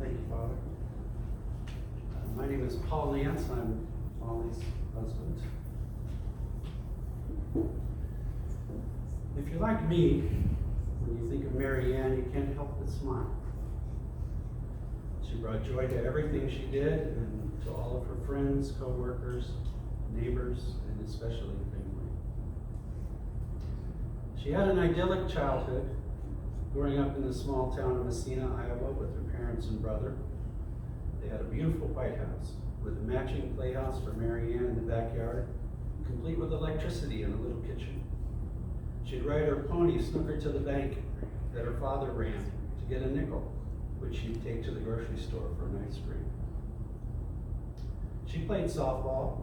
Thank you, Father. My name is Paul Nance. I'm Molly's husband. If you're like me, when you think of Mary Ann, you can't help but smile. She brought joy to everything she did and to all of her friends, co-workers, neighbors, and especially family. She had an idyllic childhood, growing up in the small town of Massena, Iowa, with her parents and brother. They had a beautiful white house with a matching playhouse for Mary Ann in the backyard, complete with electricity and a little kitchen. She'd ride her pony, Snucker, to the bank that her father ran to get a nickel, which she'd take to the grocery store for an ice cream. She played softball,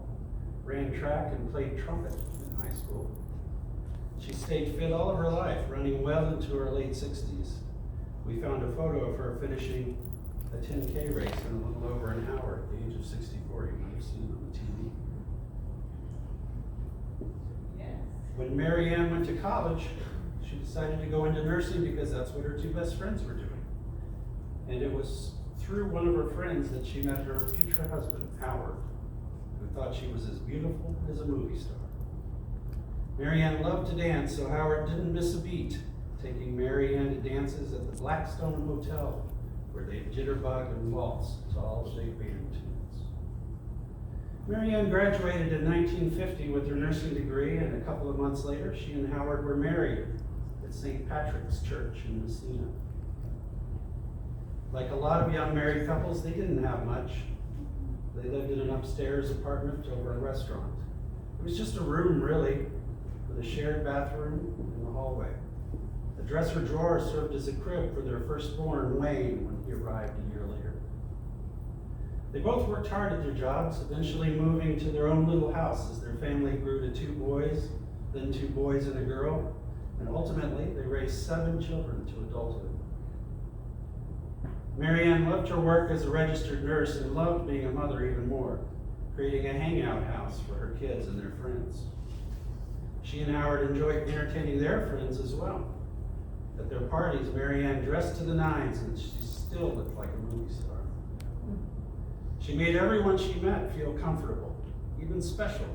ran track, and played trumpet in high school. She stayed fit all of her life, running well into her late 60s. We found a photo of her finishing a 10K race in a little over an hour at the age of 64. You might have seen it on TV. When Mary Ann went to college, she decided to go into nursing because that's what her two best friends were doing. And it was through one of her friends that she met her future husband, Howard, who thought she was as beautiful as a movie star. Mary Ann loved to dance, so Howard didn't miss a beat, taking Mary Ann to dances at the Blackstone Hotel, where they jitterbug and waltz to all the big band tunes. Mary Ann graduated in 1950 with her nursing degree, and a couple of months later, she and Howard were married at St. Patrick's Church in Massena. Like a lot of young married couples, they didn't have much. They lived in an upstairs apartment over a restaurant. It was just a room, really, with a shared bathroom in the hallway. A dresser drawer served as a crib for their firstborn, Wayne, when he arrived a year later. They both worked hard at their jobs, eventually moving to their own little house as their family grew to 2 boys, then 2 boys and a girl, and ultimately they raised 7 children to adulthood. Mary Ann loved her work as a registered nurse and loved being a mother even more, creating a hangout house for her kids and their friends. She and Howard enjoyed entertaining their friends as well. At their parties, Mary Ann dressed to the nines, and she still looked like a movie star. She made everyone she met feel comfortable, even special.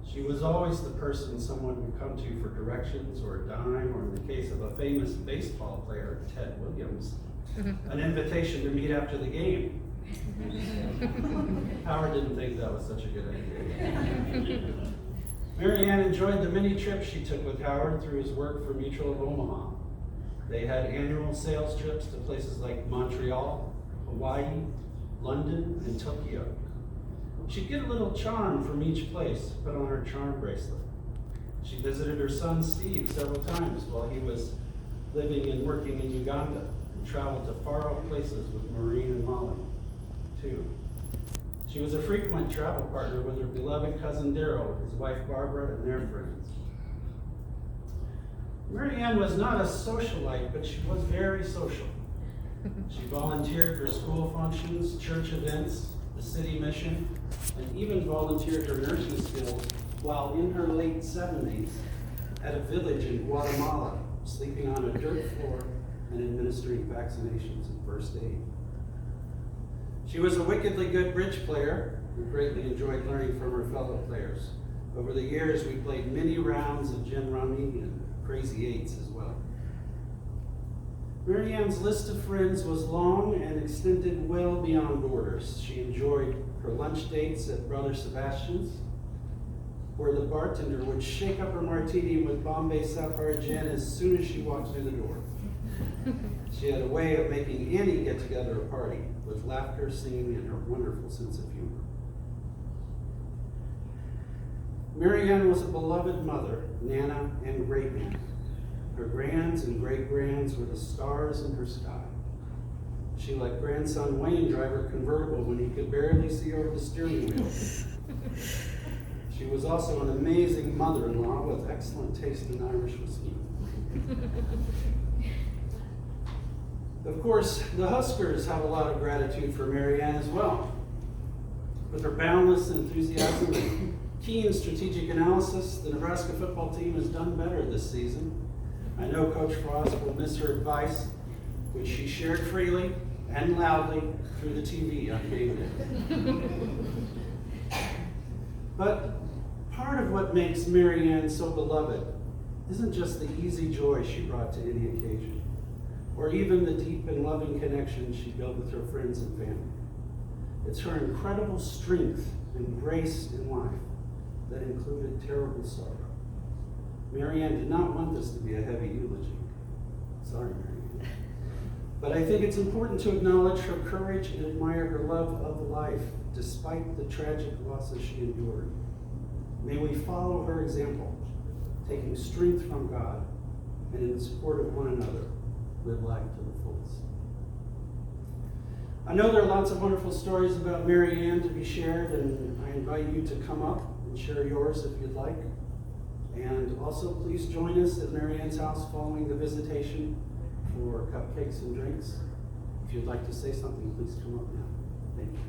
She was always the person someone would come to for directions or a dime, or in the case of a famous baseball player, Ted Williams, an invitation to meet after the game. Howard didn't think that was such a good idea. Mary Ann enjoyed the many trips she took with Howard through his work for Mutual of Omaha. They had annual sales trips to places like Montreal, Hawaii, London, and Tokyo. She'd get a little charm from each place put on her charm bracelet. She visited her son Steve several times while he was living and working in Uganda, and traveled to far-off places with Maureen and Molly, too. She was a frequent travel partner with her beloved cousin Daryl, his wife Barbara, and their friends. Mary Ann was not a socialite, but she was very social. She volunteered for school functions, church events, the city mission, and even volunteered her nursing skills while in her late 70s at a village in Guatemala, sleeping on a dirt floor and administering vaccinations and first aid. She was a wickedly good bridge player who greatly enjoyed learning from her fellow players. Over the years, we played many rounds of gin rummy and crazy eights as well. Mary Ann's list of friends was long and extended well beyond borders. She enjoyed her lunch dates at Brother Sebastian's, where the bartender would shake up her martini with Bombay Sapphire gin as soon as she walked through the door. She had a way of making any get-together a party, with laughter, singing, and her wonderful sense of humor. Mary Ann was a beloved mother, Nana, and great aunt. Her grands and great-grands were the stars in her sky. She let grandson Wayne drive her convertible when he could barely see over the steering wheel. She was also an amazing mother-in-law with excellent taste in Irish whiskey. Of course, the Huskers have a lot of gratitude for Mary Ann as well. With her boundless enthusiasm and keen strategic analysis, the Nebraska football team has done better this season. I know Coach Frost will miss her advice, which she shared freely and loudly through the TV on game day. But part of what makes Mary Ann so beloved isn't just the easy joy she brought to any occasion, or even the deep and loving connection she built with her friends and family. It's her incredible strength and grace in life that included terrible sorrow. Mary Ann did not want this to be a heavy eulogy. Sorry, Mary Ann. But I think it's important to acknowledge her courage and admire her love of life despite the tragic losses she endured. May we follow her example, taking strength from God and in support of one another, live life to the fullest. I know there are lots of wonderful stories about Mary Ann to be shared, and I invite you to come up and share yours if you'd like. And also, please join us at Mary Ann's house following the visitation for cupcakes and drinks. If you'd like to say something, please come up now. Thank you.